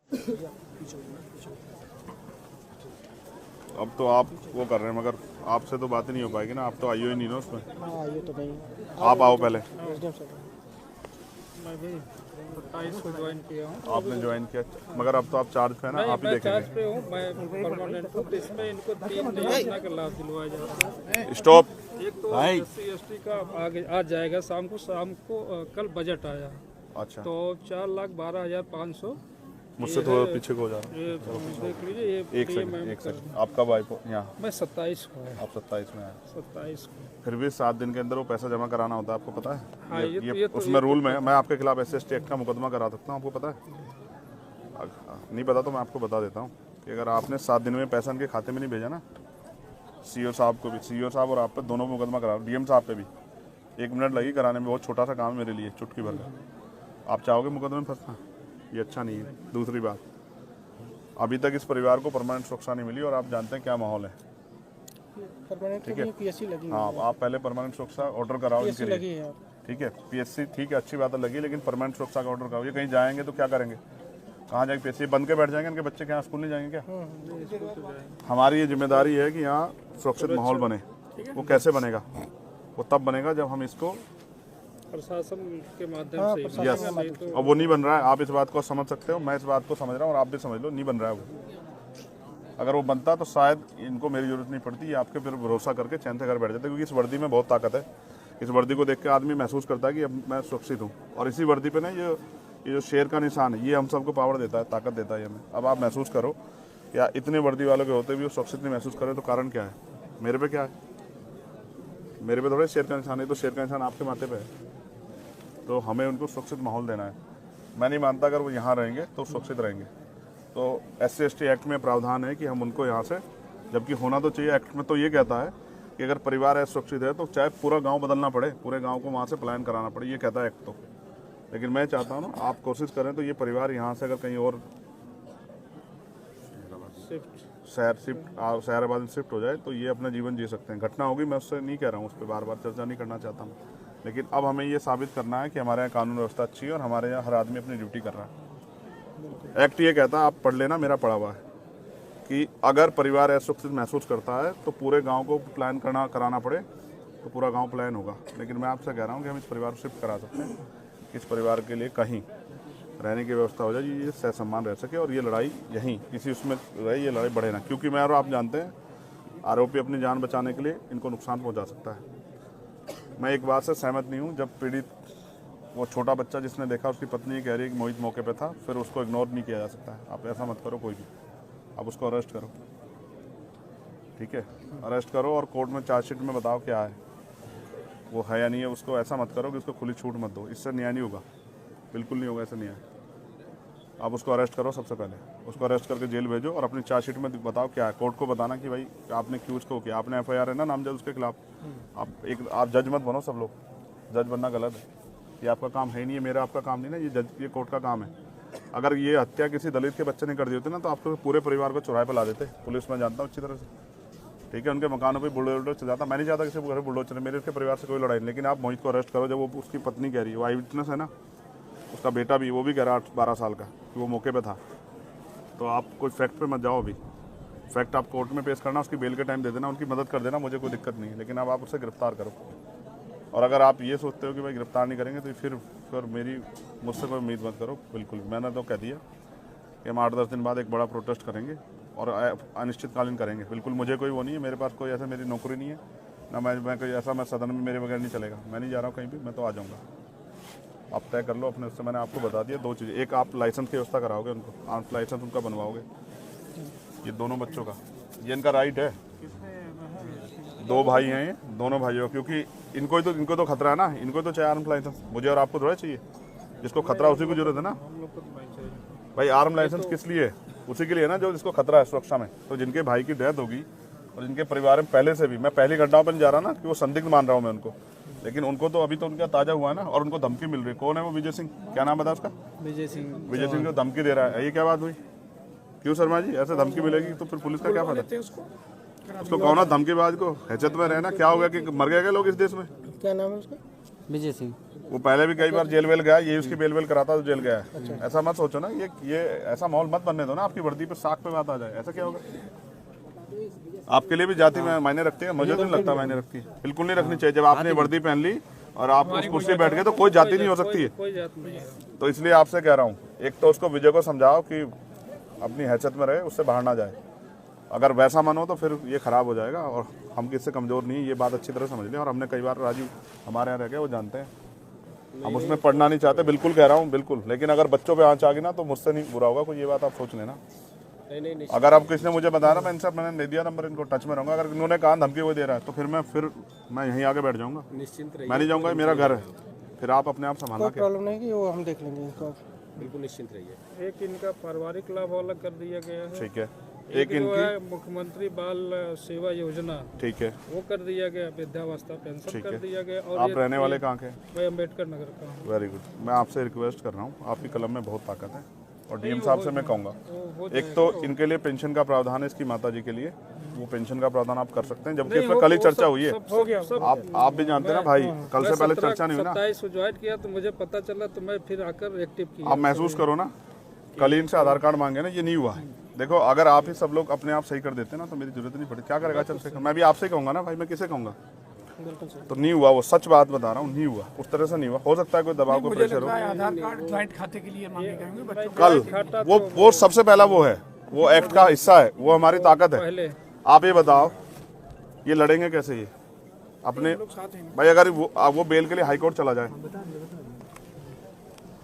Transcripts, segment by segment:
अब तो आप वो कर रहे हैं, मगर आपसे तो बात ही नहीं हो पाएगी ना, आप तो आइयो ही नहीं ना उसमें। हाँ ये तो नहीं। आप आओ पहले। मैं भी 27 को ज्वाइन किया हूँ। आपने ज्वाइन किया, मगर अब तो आप चार्ज पे है ना, आप ही मैं चार्ज देखेंगे। पे हूँ, मैं परमानेंट हूँ। इसमें इनको 3 योजना का लाभ दिलवाया जा रहा है। स्टॉप। एक तो SC/ST का आगे आ जाएगा शाम को कल बजट आया, अच्छा, तो 4,12,500। मुझसे थोड़ा पीछे को हो जा रहा ये देख लीजिए, ये एक सेकंड। आप कब आए यहाँ? मैं 27 को है। आप 27 में आए। 27 को। फिर भी 7 दिन के अंदर वो पैसा जमा कराना होता है, आपको पता है? हाँ, ये उसमें रूल में है। मैं आपके खिलाफ SC/ST एक्ट का मुकदमा करा सकता हूँ, आपको पता है? नहीं पता तो मैं आपको बता देता हूँ कि अगर आपने 7 दिन में पैसा इनके खाते में नहीं भेजा ना, CO साहब को भी, CO साहब और आप पे दोनों को मुकदमा करा, DM साहब पे भी 1 मिनट लगी कराने में। बहुत छोटा सा काम है मेरे लिए, चुटकी भर का। आप चाहोगे मुकदमे में फंसना? ये अच्छा नहीं है। दूसरी बात, अभी तक इस परिवार को परमानेंट सुरक्षा नहीं मिली और आप जानते हैं क्या माहौल है। ठीक है, PSC लगी। हाँ, आप पहले परमानेंट सुरक्षा ऑर्डर कराओ इनके लिए। लगी है। ठीक है, PSC ठीक है, अच्छी बात है लगी, लेकिन परमानेंट सुरक्षा का ऑर्डर कराओ। ये कहीं जाएंगे तो क्या करेंगे? कहाँ जाएंगे? PSC बंद के बैठ जाएंगे? इनके बच्चे क्या स्कूल नहीं जाएंगे क्या? हमारी ये जिम्मेदारी है कि यहाँ सुरक्षित माहौल बने। वो कैसे बनेगा? वो तब बनेगा जब हम इसको प्रशासन के माध्यम से। यस, अब वो नहीं बन रहा है। आप इस बात को समझ सकते हो, मैं इस बात को समझ रहा हूँ और आप भी समझ लो, नहीं बन रहा है वो। अगर वो बनता तो शायद इनको मेरी जरूरत नहीं पड़ती, ये आपके फिर भरोसा करके चैन से घर बैठ जाते, क्योंकि इस वर्दी में बहुत ताकत है। इस वर्दी को देख के आदमी महसूस करता है कि अब मैं सुरक्षित हूँ। और इसी वर्दी पे ना ये जो शेर का निशान है, ये हम सबको पावर देता है, ताकत देता है हमें। अब आप महसूस करो, या इतने वर्दी वालों के होते भी वो सुरक्षित नहीं महसूस करे, तो कारण क्या है? मेरे पे क्या है? मेरे पे थोड़े शेर का निशान है, तो शेर का निशान आपके माथे पे है। तो हमें उनको सुरक्षित माहौल देना है। मैं नहीं मानता अगर वो यहाँ रहेंगे तो सुरक्षित रहेंगे। तो SC/ST एक्ट में प्रावधान है कि हम उनको यहाँ से, जबकि होना तो चाहिए, एक्ट में तो ये कहता है कि अगर परिवार सुरक्षित है तो चाहे पूरा गांव बदलना पड़े, पूरे गांव को वहाँ से पलायन कराना पड़े, ये कहता है एक्ट तो। लेकिन मैं चाहता हूँ ना, आप कोशिश करें तो ये परिवार यहाँ से अगर कहीं और शहराबाद में शिफ्ट हो जाए तो ये अपना जीवन जी सकते हैं। घटना होगी, मैं उससे नहीं कह रहा हूँ, उस पर बार बार चर्चा नहीं करना चाहता हूँ, लेकिन अब हमें ये साबित करना है कि हमारे यहाँ कानून व्यवस्था अच्छी है और हमारे यहाँ हर आदमी अपनी ड्यूटी कर रहा है। एक्ट ये कहता है, आप पढ़ लेना, मेरा पढ़ा हुआ है, कि अगर परिवार असुरक्षित महसूस करता है तो पूरे गांव को प्लान कराना पड़े तो पूरा गांव प्लान होगा। लेकिन मैं आपसे कह रहा हूं कि हम इस परिवार को शिफ्ट करा सकते हैं, इस परिवार के लिए कहीं रहने की व्यवस्था हो जाए, ये सहसम्मान रह सके और ये लड़ाई यहीं किसी उसमें रहे, ये लड़ाई बढ़े ना। क्योंकि मैं और आप जानते हैं, आरोपी अपनी जान बचाने के लिए इनको नुकसान पहुँचा सकता है। मैं एक बात से सहमत नहीं हूँ, जब पीड़ित वो छोटा बच्चा जिसने देखा, उसकी पत्नी कह रही है कि मोहित मौके पे था, फिर उसको इग्नोर नहीं किया जा सकता है। आप ऐसा मत करो कोई भी, आप उसको अरेस्ट करो, ठीक है? अरेस्ट करो और कोर्ट में चार्जशीट में बताओ क्या है, वो है या नहीं है। उसको ऐसा मत करो कि उसको खुली छूट मत दो, इससे न्याय नहीं होगा, बिल्कुल नहीं होगा ऐसा न्याय। आप उसको अरेस्ट करो, सबसे पहले उसको अरेस्ट करके जेल भेजो और अपनी चार्जशीट में बताओ क्या है। कोर्ट को बताना कि भाई आपने क्यों उसको किया, आपने FIR है ना नामजद उसके खिलाफ। आप जज मत बनो, सब लोग जज बनना गलत है, ये आपका काम है नहीं, ये मेरा आपका काम नहीं ना, ये कोर्ट का काम है। अगर ये हत्या किसी दलित के बच्चे ने कर दी होती ना, तो आपको पूरे परिवार को चौराहे पर ला देते। पुलिस में जानता हूँ अच्छी तरह से, ठीक है? उनके मकानों पे बुलडोजर चल जाता। मैं नहीं चाहता किसी घर बुलडोजर चले, मेरे उसके परिवार से कोई लड़ाई नहीं। लेकिन आप मोहित को अरेस्ट करो, जब वो उसकी पत्नी कह रही है, वो आई विटनेस है ना, उसका बेटा भी, वो भी कह रहा 8-12 साल का कि वो मौके पे था। तो आप कोई फैक्ट पे मत जाओ, अभी फैक्ट आप कोर्ट में पेश करना, उसकी बेल के टाइम दे देना, उनकी मदद कर देना, मुझे कोई दिक्कत नहीं है। लेकिन अब आप उसे गिरफ्तार करो। और अगर आप ये सोचते हो कि भाई गिरफ्तार नहीं करेंगे तो फिर मुझसे कोई उम्मीद मत करो। बिल्कुल, मैंने तो कह दिया कि हम 8-10 दिन बाद एक बड़ा प्रोटेस्ट करेंगे और अनिश्चितकालीन करेंगे। बिल्कुल मुझे कोई वो नहीं है, मेरे पास कोई ऐसा मेरी नौकरी नहीं है ना, मैं कोई ऐसा, मैं सदन में मेरे बगैर नहीं चलेगा। मैं नहीं जा रहा हूँ कहीं भी, मैं तो आ जाऊँगा। आप तय कर लो अपने, उससे मैंने आपको बता दिया 2 चीज़ें। एक, आप लाइसेंस की व्यवस्था कराओगे उनको, आर्म्स लाइसेंस उनका बनवाओगे, ये दोनों बच्चों का, ये इनका राइट है। 2 भाई हैं ये, दोनों भाइयों, क्योंकि इनको तो खतरा है ना, इनको तो चाहिए आर्म्स लाइसेंस, मुझे और आपको थोड़ा चाहिए। जिसको खतरा उसी को जरूरत है ना भाई। आर्म लाइसेंस किस लिए? उसी के लिए ना जो जिसको खतरा है सुरक्षा में। तो जिनके भाई की डेथ होगी और जिनके परिवार में पहले से भी, मैं पहली घटनाओं पर नहीं जा रहा ना कि वो संदिग्ध मान रहा हूँ मैं उनको, लेकिन उनको तो अभी तो उनका ताजा हुआ है ना, और उनको धमकी मिल रही है। कौन है वो? विजय सिंह, क्या नाम बता उसका? विजय सिंह जो धमकी दे रहा है, ये क्या बात हुई? क्यों शर्मा जी, ऐसे धमकी मिलेगी तो फिर पुलिस का क्या फायदा? उसको कहो ना धमकीबाज को, हैसियत में रहना। क्या हो गया कि मर गए क्या लोग इस देश में? क्या नाम है उसका? विजय सिंह। वो पहले भी कई बार जेल वेल गया, ये उसकी बेल वेल कराता तो जेल गया है। ऐसा मत सोचो ना, ये ऐसा माहौल मत बनने दो ना आपकी वर्दी पे साख पे बात आ जाए। ऐसा क्या होगा? आपके लिए भी जाति में मायने रखती है? मुझे तो नहीं लगता मायने रखती है, बिल्कुल नहीं रखनी चाहिए। जब आपने वर्दी पहन ली और आप उस कुर्सी बैठ गए तो कोई जाति नहीं हो सकती है। कोई जात नहीं है। तो इसलिए आपसे कह रहा हूँ, एक तो उसको विजय को समझाओ कि अपनी हैसियत में रहे, उससे बाहर ना जाए। अगर वैसा मन हो तो फिर ये खराब हो जाएगा। और हम किससे कमजोर नहीं, ये बात अच्छी तरह समझ लें। और हमने कई बार, राजीव हमारे यहाँ रह गए, वो जानते हैं, हम उसमें पढ़ना नहीं चाहते, बिल्कुल कह रहा हूँ, बिल्कुल। लेकिन अगर बच्चों पे आँच आ गई ना तो मुझसे नहीं बुरा होगा कोई, ये बात आप सोच लेना। अगर अब किसी ने मुझे बताया ना, मैं इनसे, मैंने नहीं दिया नंबर, इनको टच में रहूंगा। अगर इन्होंने कहा धमकी वो दे रहा है तो फिर मैं यहीं आगे बैठ जाऊंगा, मैं नहीं जाऊंगा, मेरा घर है। फिर आप अपने आप संभालना। क्या प्रॉब्लम नहीं कि वो हम देख लेंगे इसको, बिल्कुल निश्चिंत रहिए। एक इनका पारिवारिक लाभ अलग कर दिया गया है। ठीक है, एक जो है मुख्यमंत्री बाल सेवा योजना, ठीक है, वो कर दिया गया। वृद्धावस्था पेंशन कर दिया गया। और आप रहने वाले कहाँ के? मैं अम्बेडकर नगर का हूँ। Very good. मैं आपसे रिक्वेस्ट कर रहा हूँ, आपकी कलम में बहुत ताकत है। और डीएम साहब से मैं कहूँगा, एक तो इनके लिए पेंशन का प्रावधान है, इसकी माता जी के लिए वो पेंशन का प्रावधान आप कर सकते हैं, जबकि इसमें कल ही चर्चा हुई है। हो गया। आप भी जानते हैं ना भाई, कल से पहले चर्चा नहीं हुई ना। 27 को ज्वाइन किया तो मुझे पता चला, तो मैं फिर आकर एक्टिव किया। आप महसूस करो ना, कल ही इनसे आधार कार्ड मांगे ना, ये नहीं हुआ है। देखो, अगर आप ही सब लोग अपने आप सही कर देते ना तो मेरी जरूरत नहीं पड़ती। क्या करेगा चल से, मैं भी आपसे ही कहूँगा ना भाई, मैं किसे कहूँगा? तो नहीं हुआ, वो सच बात बता रहा हूँ, नहीं हुआ, उस तरह से नहीं हुआ। हो सकता है कोई दबाव को प्रेशर हो। आधार कार्ड ज्वाइंट खाते के लिए मांगे जाएंगे बच्चों कल वो सबसे पहला वो है, वो एक्ट का हिस्सा है, वो हमारी ताकत है। पहले आप ये बताओ, ये लड़ेंगे कैसे ये अपने भाई? अगर वो बेल के लिए हाई कोर्ट चला जाए,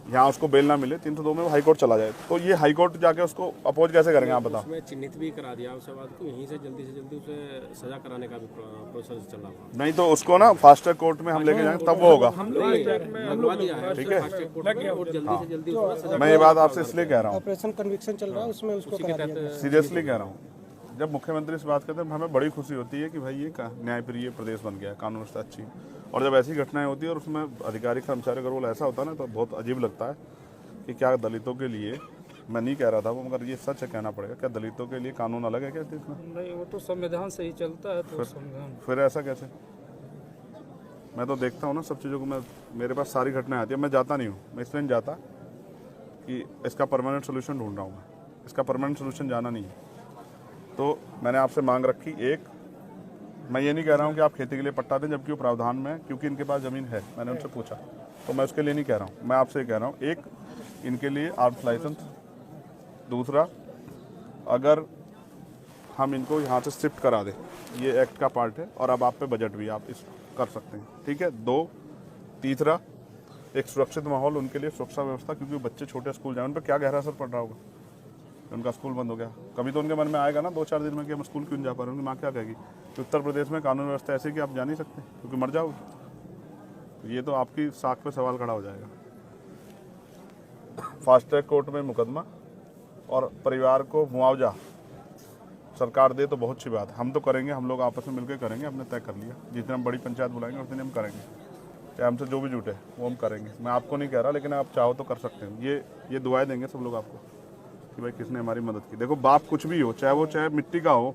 यहाँ उसको बेल ना मिले 302 में, वो हाई कोर्ट चला जाए, तो ये हाई कोर्ट जाके उसको अपोज कैसे करेंगे आप बताओ? उसमें चिन्हित भी करा दिया उसके बाद कि यहीं से जल्दी उसे सजा कराने का भी प्रोसेस चल रहा है। नहीं तो उसको ना फास्ट ट्रैक कोर्ट में हम लेके जाएंगे, तब वो होगा। लगवा दिया है, ठीक है, और जल्दी से जल्दी उसको मैं ये बात आपसे इसलिए कह रहा हूँ, ऑपरेशन कन्विक्शन चल रहा है, उसमें उसको करा दिया। सीरियसली कह रहा हूँ। जब मुख्यमंत्री से बात करते हैं हमें बड़ी खुशी होती है कि भाई ये न्यायप्रिय प्रदेश बन गया है, कानून व्यवस्था अच्छी। और जब ऐसी घटनाएं होती है और उसमें अधिकारी कर्मचारी का रोल ऐसा होता है ना, तो बहुत अजीब लगता है कि क्या दलितों के लिए, मैं नहीं कह रहा था वो, मगर ये सच है, कहना पड़ेगा, क्या दलितों के लिए कानून अलग है क्या देश में? नहीं, वो तो संविधान से ही चलता है। तो संविधान फिर ऐसा कैसे? मैं तो देखता हूँ ना सब चीज़ों को, मैं, मेरे पास सारी घटनाएं आती है, मैं जाता नहीं हूँ, मैं इसलिए नहीं जाता कि इसका परमानेंट सोल्यूशन ढूंढ रहा हूँ मैं, इसका परमानेंट सोल्यूशन जाना नहीं है। तो मैंने आपसे मांग रखी, एक, मैं ये नहीं कह रहा हूँ कि आप खेती के लिए पट्टा दें, जबकि वो प्रावधान में, क्योंकि इनके पास ज़मीन है, मैंने उनसे पूछा, तो मैं उसके लिए नहीं कह रहा हूँ, मैं आपसे कह रहा हूँ, एक, इनके लिए आर्म्स लाइसेंस। दूसरा, अगर हम इनको यहाँ से शिफ्ट करा दें, ये एक्ट का पार्ट है, और अब आप पे बजट भी आप इस कर सकते हैं, ठीक है। दो, तीसरा, एक सुरक्षित माहौल उनके लिए, सुरक्षा व्यवस्था, क्योंकि बच्चे छोटे स्कूल जाए, उन पर क्या गहरा असर पड़ रहा होगा, उनका स्कूल बंद हो गया। कभी तो उनके मन में आएगा ना 2-4 दिन में कि हम स्कूल क्यों नहीं जा पा रहे, उनकी माँ क्या कहेगी कि उत्तर प्रदेश में कानून व्यवस्था ऐसी कि आप जा नहीं सकते क्योंकि मर जाओगे। ये तो आपकी साख पे सवाल खड़ा हो जाएगा। फास्ट ट्रैक कोर्ट में मुकदमा और परिवार को मुआवजा सरकार दे तो बहुत अच्छी बात है, हम तो करेंगे, हम लोग आपस में मिलकर करेंगे, हमने तय कर लिया, जितने हम बड़ी पंचायत बुलाएंगे उतने हम करेंगे, चाहे हमसे जो भी जुटे वो हम करेंगे। मैं आपको नहीं कह रहा, लेकिन आप चाहो तो कर सकते हैं। ये दुआएं देंगे सब लोग आपको कि भाई किसने हमारी मदद की। देखो, बाप कुछ भी हो, चाहे मिट्टी का हो,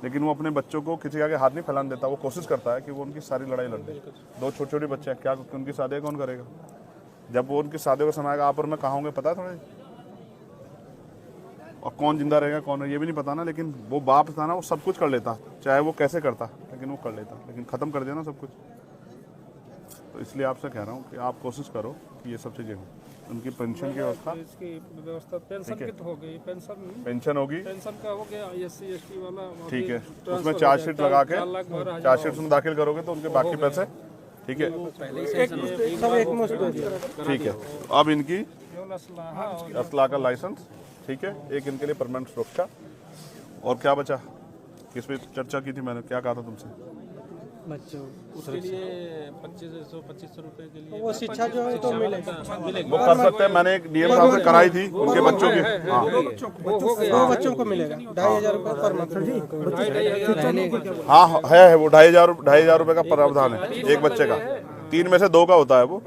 लेकिन वो अपने बच्चों को किसी आगे हाथ नहीं फैलाने देता, वो कोशिश करता है कि वो उनकी सारी लड़ाई लड़ दे। 2 छोटे-छोटे बच्चे हैं, क्या उनकी शादी कौन करेगा? जब वो उनकी शादी को समाएगा, आप और मैं कहाँ होंगे पता है थोड़ा, और कौन जिंदा रहेगा कौन ये भी नहीं पता ना। लेकिन वो बाप था ना, वो सब कुछ कर लेता, चाहे वो कैसे करता, लेकिन वो कर लेता, लेकिन ख़त्म कर दिया ना सब कुछ। तो इसलिए आपसे कह रहा हूँ कि आप कोशिश करो कि ये सब चीज़ें हों। उनकी पेंशन की व्यवस्था, इसकी व्यवस्था, पेंशन की तो हो गई, पेंशन होगी, पेंशन का हो गया, SC ST वाला ठीक है, उसमें चार्जशीट लगा के चार्जशीट में दाखिल करोगे तो उनके बाकी पैसे, ठीक है, ठीक है। अब इनकी असला का लाइसेंस, ठीक है, एक इनके लिए परमानेंट सुरक्षा, और क्या बचा, किस पे चर्चा की थी मैंने, क्या कहा था तुमसे? बच्चों उसके लिए 2500 रुपए के लिए वो शिक्षा जो है तो मिलेगा, वो कर सकते हैं। मैंने एक डीएम साहब से कराई थी उनके बच्चों की, हाँ, वो बच्चों को मिलेगा 2500 रुपये पर मंथ। हाँ है वो 2500 रुपये का प्रावधान है एक बच्चे का, 3 में से 2 का होता है वो।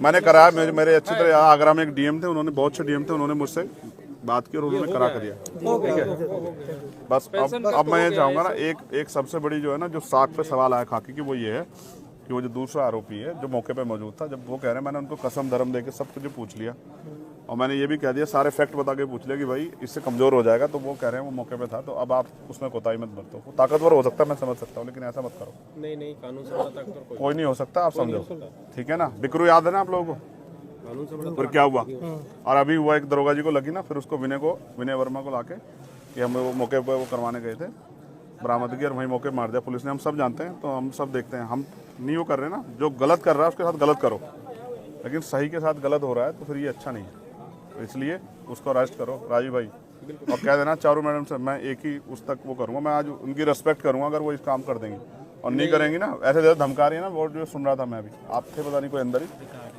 मैंने कराया, मेरे अच्छी तरह आगरा में एक डीएम थे, उन्होंने, बहुत अच्छे डीएम थे, उन्होंने मुझसे बात की और उन्होंने करा कर दिया, ठीक है। बस अब मैं ये चाहूँगा ना, एक सबसे बड़ी जो है ना, जो साख पे सवाल आया खाकी की, वो ये है कि वो जो दूसरा आरोपी है जो मौके पे मौजूद था, जब वो कह रहे हैं, मैंने उनको कसम धर्म दे के सब कुछ पूछ लिया और मैंने ये भी कह दिया, सारे फैक्ट बता के पूछ लिया कि भाई इससे कमज़ोर हो जाएगा, तो वो कह रहे हैं वो मौके पे था, तो अब आप उसमें कोताही मत बरतो। वो ताकतवर हो सकता है, मैं समझ सकता हूँ, लेकिन ऐसा मत करो। नहीं, कानून से बड़ा ताकतवर कोई नहीं हो सकता, आप समझो, ठीक है ना। बिकरू याद है ना आप लोगों को, कानून से बड़ा फिर क्या हुआ। और अभी हुआ एक दरोगा जी को लगी ना, फिर उसको विनय वर्मा को लाके कि हम वो मौके पर वो करवाने गए थे, बरामदगी, और वहीं मौके मार दिया पुलिस ने। हम सब जानते हैं, तो हम सब देखते हैं, हम नहीं वो कर रहे ना, जो गलत कर रहा है उसके साथ गलत करो, लेकिन सही के साथ गलत हो रहा है तो फिर ये अच्छा नहीं है। तो इसलिए उसको अरेस्ट करो राजीव भाई, और कह देना चारू मैडम से मैं एक ही उस तक वो करूँगा, मैं आज उनकी रेस्पेक्ट करूँगा अगर वो इस काम कर देंगी, और नहीं करेंगी ना, ऐसे ज़्यादा धमका रही है ना। वो जो सुन रहा था मैं भी, आप थे पता नहीं कोई अंदर ही,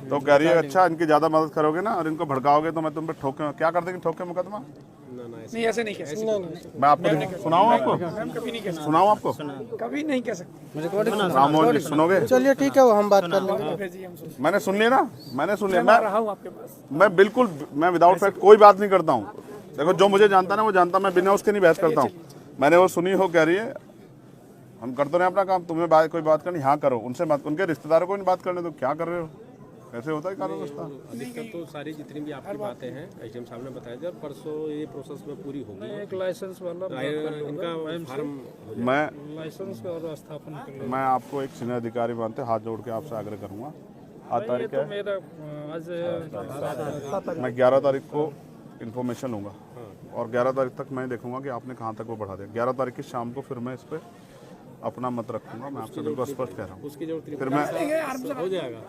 तो कह रही है अच्छा इनकी ज़्यादा मदद करोगे ना और इनको भड़काओगे तो मैं तुम पे ठोके, क्या कर देंगे, ठोके मुकदमा। नहीं ऐसे नहीं कह सकते, मैं आपको सुनाऊँ, आपको कभी नहीं कह सकते, सुनाऊँ, आपको कभी नहीं कह सकते। राममोहन जी सुनोगे। चलिए ठीक है, वो हम बात कर लेंगे। भेजिए हम सोच मैंने सुन लिया ना, मैंने सुन लिया, रहा हूँ आपके पास। मैं बिल्कुल, मैं विदाउट फैक्ट कोई बात नहीं करता हूँ। देखो जो मुझे जानता ना वो जानता, मैं बिना उसके नहीं बहस करता हूँ। मैंने वो सुनी हो, कह रही है हम करते रहे अपना काम, तुम्हें कोई बात करनी, हाँ करो, उनसे मत, उनके रिश्तेदारों को नहीं बात करने, तो क्या कर रहे हो, ऐसे होता है कानून व्यवस्था। अधिकतर तो सारी जितनी भी आपकी बातें हैं एसडीएम साहब ने बताया था, परसों ये प्रोसेस में पूरी होगी। एक लाइसेंस वाला इनका फार्म मैं लाइसेंस और स्थापन कर लें। मैं आपको एक सीनियर अधिकारी मानते हाथ जोड़ के आपसे आग्रह करूंगा। आज तारीख है, मेरा आज मैं 11 तारीख को इन्फॉर्मेशन लूँगा और 11 तारीख तक मैं देखूंगा कि आपने कहाँ तक वो बढ़ा दिया। 11 तारीख की शाम को फिर मैं इस पर अपना मत रखूंगा, मैं आपसे बिल्कुल स्पष्ट कह रहा हूँ। उसकी जरूरत फिर मैं, हो जाएगा,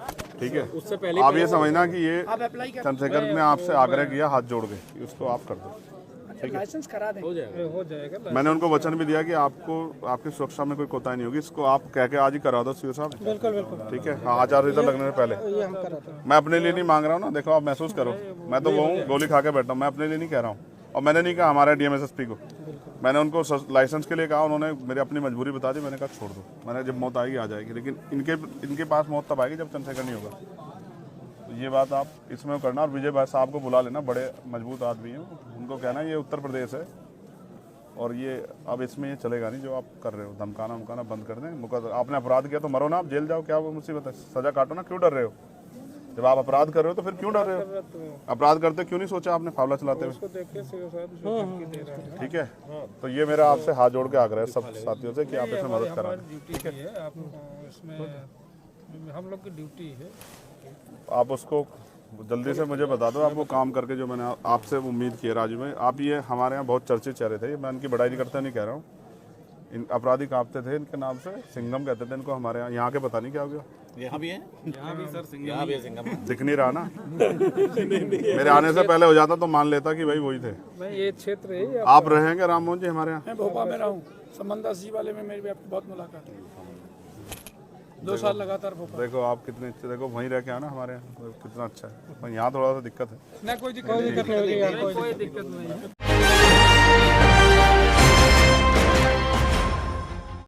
ठीक है, उससे पहले आप ये समझना कि ये चंद्रशेखर ने आपसे आग्रह किया हाथ जोड़ के कि उसको आप कर दो, लाइसेंस करा दें, हो जाएगा। मैंने उनको वचन भी दिया कि आपको आपकी सुरक्षा में कोई कोताही नहीं होगी, इसको आप कह के आज ही करा दो सीओ साहब। बिल्कुल बिल्कुल, ठीक है, हाँ, आचार संहिता लगने से पहले। ये हम कराते हैं। मैं अपने लिए नहीं मांग रहा हूँ ना, देखो आप महसूस करो, मैं तो वो हूँ गोली खा के बैठा हूँ, मैं अपने लिए नहीं कह रहा हूँ। और मैंने नहीं कहा हमारे डीएमएसएसपी को, मैंने उनको लाइसेंस के लिए कहा, उन्होंने मेरी अपनी मजबूरी बता दी, मैंने कहा छोड़ दो, मैंने जब मौत आएगी आ जाएगी, लेकिन इनके पास मौत तब आएगी जब चंद्रशेखर नहीं होगा। तो ये बात आप इसमें करना, और विजय भाई साहब को बुला लेना, बड़े मजबूत आदमी हैं, उनको कहना ये उत्तर प्रदेश है और ये अब इसमें ये चलेगा नहीं जो आप कर रहे हो, धमकाना उमकाना बंद कर दें। आपने अपराध किया तो मरो ना, आप जेल जाओ, क्या वो मुसीबत है, सजा काटो ना, क्यों डर रहे हो। जब आप अपराध कर रहे हो तो फिर क्यों डर रहे हो, अपराध करते क्यों नहीं सोचा आपने फावला चलाते हुए, ठीक है। तो ये मेरा आपसे हाथ जोड़ के आग्रह है सब साथियों से कि आप इसमें मदद करा दें, ड्यूटी है, आप इसमें हम लोग की ड्यूटी है। आप उसको जल्दी से मुझे बता दो, आप वो काम करके जो मैंने आपसे उम्मीद की है राजू में। आप ये हमारे यहाँ बहुत चर्चित चेहरे थे, मैं इनकी बड़ाई नहीं करता, नहीं कह रहा हूँ, इन अपराधी कांपते थे इनके नाम से, सिंघम कहते थे इनको हमारे यहाँ के पता नहीं क्या हो गया, यहाँ भी है, यहाँ भी सर सिंघम, यहाँ भी है सिंघम, दिख नहीं रहा ना। मेरे आने से पहले हो जाता तो मान लेता कि भाई वही थे। मैं ये क्षेत्र है, आप रहेंगे राममोहन जी हमारे यहाँ, मैं भोपाल में रहा हूँ, समंदा सी वाले में मेरी आपकी बहुत मुलाकात है, 2 साल लगातार भोपाल। देखो आप कितने अच्छे, देखो वहीं रह के आना हमारे यहाँ, कितना अच्छा है। यहाँ थोड़ा सा दिक्कत है, कोई दिक्कत नहीं, कोई दिक्कत नहीं है।